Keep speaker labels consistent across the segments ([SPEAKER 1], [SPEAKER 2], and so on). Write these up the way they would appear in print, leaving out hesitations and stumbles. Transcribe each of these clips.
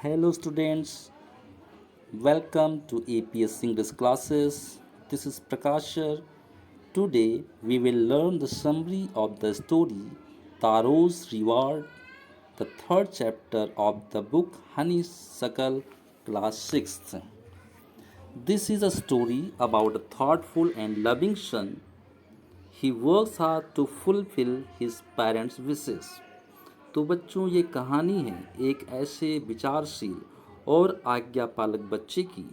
[SPEAKER 1] Hello students, welcome to APS English classes. This is Prakashar. Today we will learn the summary of the story Taro's Reward, the third chapter of the book Honeysuckle, class 6th. This is a story about a thoughtful and loving son. He works hard to fulfill his parents' wishes. तो बच्चों ये कहानी है एक ऐसे विचारशील और आज्ञा पालक बच्चे की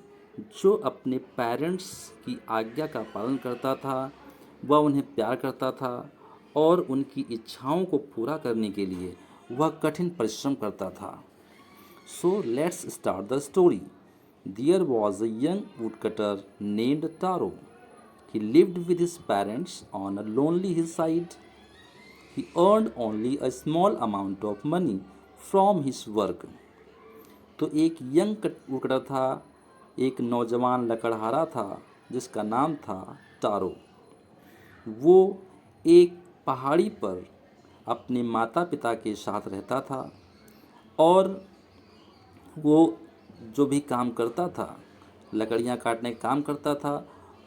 [SPEAKER 1] जो अपने पेरेंट्स की आज्ञा का पालन करता था। वह उन्हें प्यार करता था और उनकी इच्छाओं को पूरा करने के लिए वह कठिन परिश्रम करता था। So let's start the story. There was a young woodcutter named Taro. He lived with his parents on a lonely hillside. He earned only a small amount of money from his work. तो एक young woodcutter था, एक नौजवान लकड़हारा था जिसका नाम था tarot. वो एक पहाड़ी पर अपने माता पिता के साथ रहता था और वो जो भी काम करता था, लकड़ियाँ काटने का काम करता था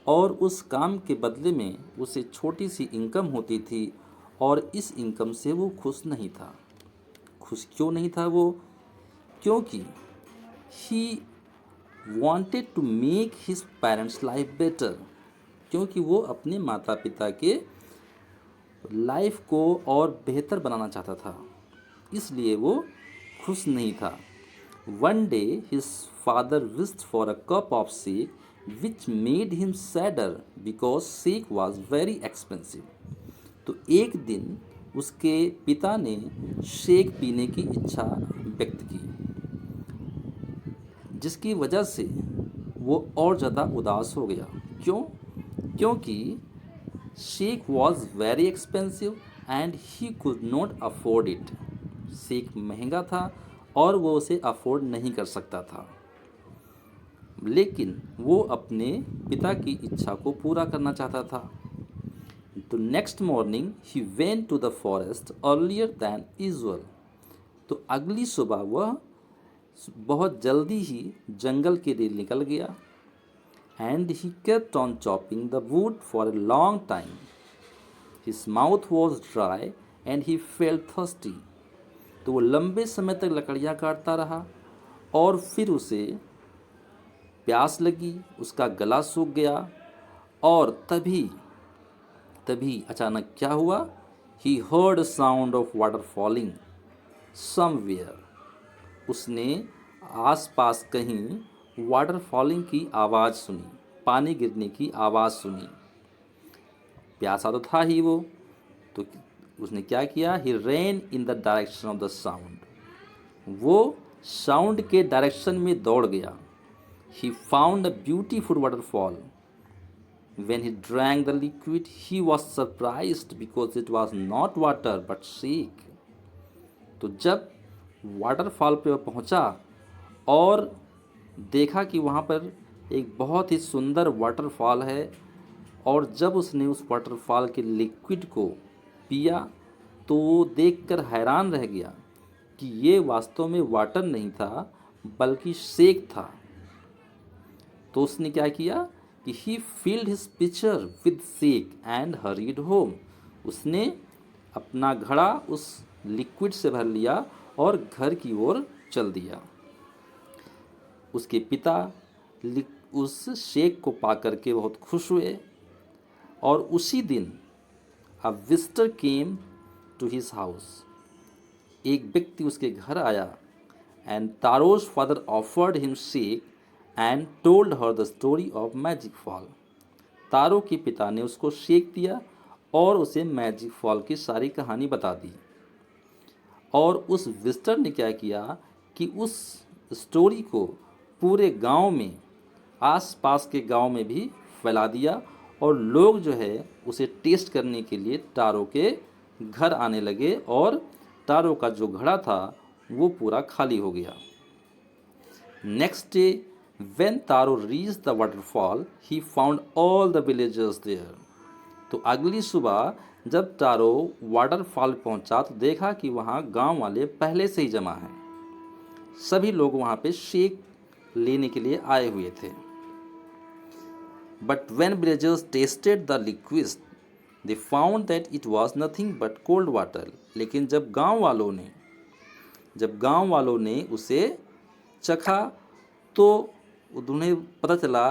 [SPEAKER 1] और उस काम के बदले में उसे छोटी सी इनकम होती थी और इस इनकम से वो खुश नहीं था। खुश क्यों नहीं था वो? क्योंकि ही wanted to make his parents life better, क्योंकि वो अपने माता पिता के लाइफ को और बेहतर बनाना चाहता था, इसलिए वो खुश नहीं था। One day his father wished for a cup of shake, which made him sadder because shake was very expensive. तो एक दिन उसके पिता ने शेक पीने की इच्छा व्यक्त की, जिसकी वजह से वो और ज़्यादा उदास हो गया। क्यों? क्योंकि shake was very expensive and he could not afford it. Shake महंगा था और वो उसे अफोर्ड नहीं कर सकता था, लेकिन वो अपने पिता की इच्छा को पूरा करना चाहता था। तो नेक्स्ट मॉर्निंग ही went to the forest earlier than usual. तो अगली सुबह वह बहुत जल्दी ही जंगल के लिए निकल गया। And he kept on chopping the wood for a long time. His mouth was dry and he felt thirsty. तो वो लंबे समय तक लकड़ियाँ काटता रहा और फिर उसे प्यास लगी, उसका गला सूख गया और तभी अचानक क्या हुआ? He heard a sound of water falling somewhere. उसने आसपास कहीं वाटर फॉलिंग की आवाज़ सुनी, पानी गिरने की आवाज़ सुनी। प्यासा तो था ही वो, तो उसने क्या किया? He ran in the direction of the sound. वो साउंड के डायरेक्शन में दौड़ गया। He found a beautiful waterfall. When he drank the liquid, he was surprised because it was not water but shake. तो जब वाटरफॉल पे पहुंचा और देखा कि वहाँ पर एक बहुत ही सुंदर वाटरफॉल है, और जब उसने उस वाटरफॉल के लिक्विड को पिया तो वो देखकर हैरान रह गया कि ये वास्तव में वाटर नहीं था बल्कि शेक था। तो उसने क्या किया कि he filled his pitcher with sake and hurried home. उसने अपना घड़ा उस लिक्विड से भर लिया और घर की ओर चल दिया। उसके पिता उस शेक को पा करके बहुत खुश हुए और उसी दिन a visitor came to his house. एक व्यक्ति उसके घर आया and Taro's father offered him sake and told her the story of magic fall. Taro के पिता ने उसको शेक दिया और उसे मैजिक फॉल की सारी कहानी बता दी। और उस विजिटर ने क्या किया कि उस स्टोरी को पूरे गांव में, आसपास के गांव में भी फैला दिया और लोग जो है उसे टेस्ट करने के लिए तारो के घर आने लगे और तारो का जो घड़ा था वो पूरा खाली हो गया। Next day When Taro reached the waterfall, he found all the villagers there. तो अगली सुबह जब तारो वाटरफॉल पहुंचा तो देखा कि वहाँ गांव वाले पहले से ही जमा हैं। सभी लोग वहाँ पे शेक लेने के लिए आए हुए थे। But when villagers tested the liquid they found that it was nothing but cold water. लेकिन जब गांव वालों ने उसे चखा तो उन्हें पता चला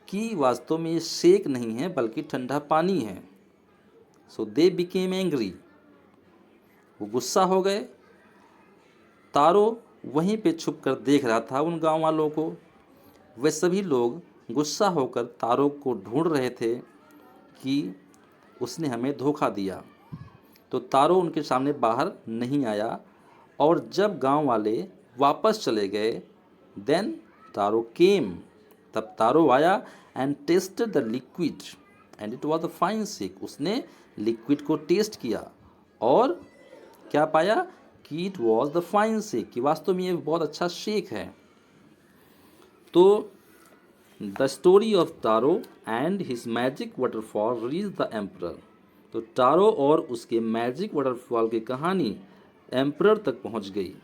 [SPEAKER 1] कि वास्तव में ये शेक नहीं है बल्कि ठंडा पानी है। सो दे बिकेम एंग्री, वो गुस्सा हो गए। तारो वहीं पे छुप कर देख रहा था उन गांव वालों को। वे सभी लोग गुस्सा होकर तारो को ढूंढ रहे थे कि उसने हमें धोखा दिया। तो तारो उनके सामने बाहर नहीं आया, और जब गांव वाले वापस चले गए, देन तारो केम, तब तारो आया and tested the liquid and it was a fine shake. उसने लिक्विड को टेस्ट किया और क्या पाया कि it was the fine shake, कि वास्तव में ये बहुत अच्छा शेक है। तो the story of taro and his magic waterfall reach the emperor. तो तारो और उसके मैजिक वाटरफॉल की कहानी एम्परर तक पहुंच गई,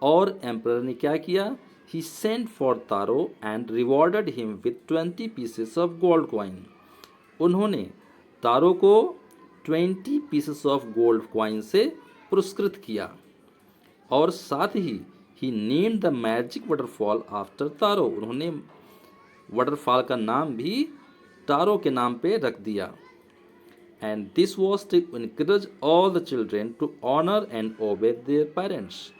[SPEAKER 1] और एम्परर ने क्या किया, he sent for Taro and rewarded him with 20 pieces of gold coin. उन्होंने तारो को 20 पीसेस ऑफ गोल्ड कॉइन से पुरस्कृत किया, और साथ ही named the magic waterfall after Taro. उन्होंने वाटरफॉल का नाम भी तारो के नाम पे रख दिया। And this was to encourage all the children to honour and obey their parents.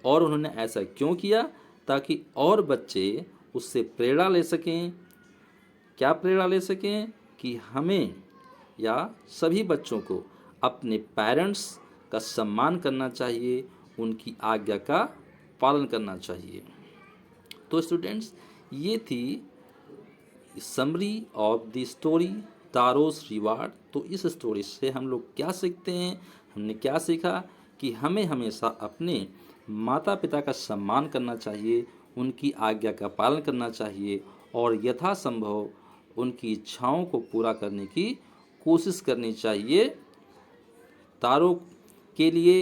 [SPEAKER 1] और उन्होंने ऐसा क्यों किया, ताकि और बच्चे उससे प्रेरणा ले सकें। क्या प्रेरणा ले सकें, कि हमें या सभी बच्चों को अपने पेरेंट्स का सम्मान करना चाहिए, उनकी आज्ञा का पालन करना चाहिए। तो स्टूडेंट्स, ये थी summary of the story Taro's reward. तो इस स्टोरी से हम लोग क्या सीखते हैं, हमने क्या सीखा कि हमें हमेशा अपने माता पिता का सम्मान करना चाहिए, उनकी आज्ञा का पालन करना चाहिए, और यथासंभव उनकी इच्छाओं को पूरा करने की कोशिश करनी चाहिए। तारों के लिए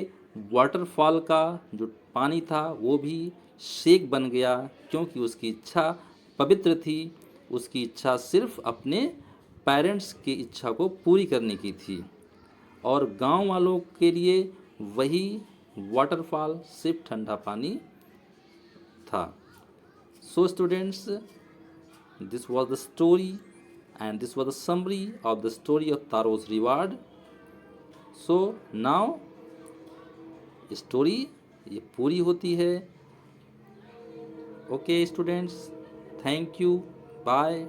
[SPEAKER 1] वाटरफॉल का जो पानी था वो भी शेक बन गया, क्योंकि उसकी इच्छा पवित्र थी। उसकी इच्छा सिर्फ अपने पेरेंट्स की इच्छा को पूरी करने की थी, और गांव वालों के लिए वही वाटरफॉल सिर्फ ठंडा पानी था। So students, this was the story and this was the summary of the story of Taro's reward. So now story ये पूरी होती है। Okay students, thank you, bye.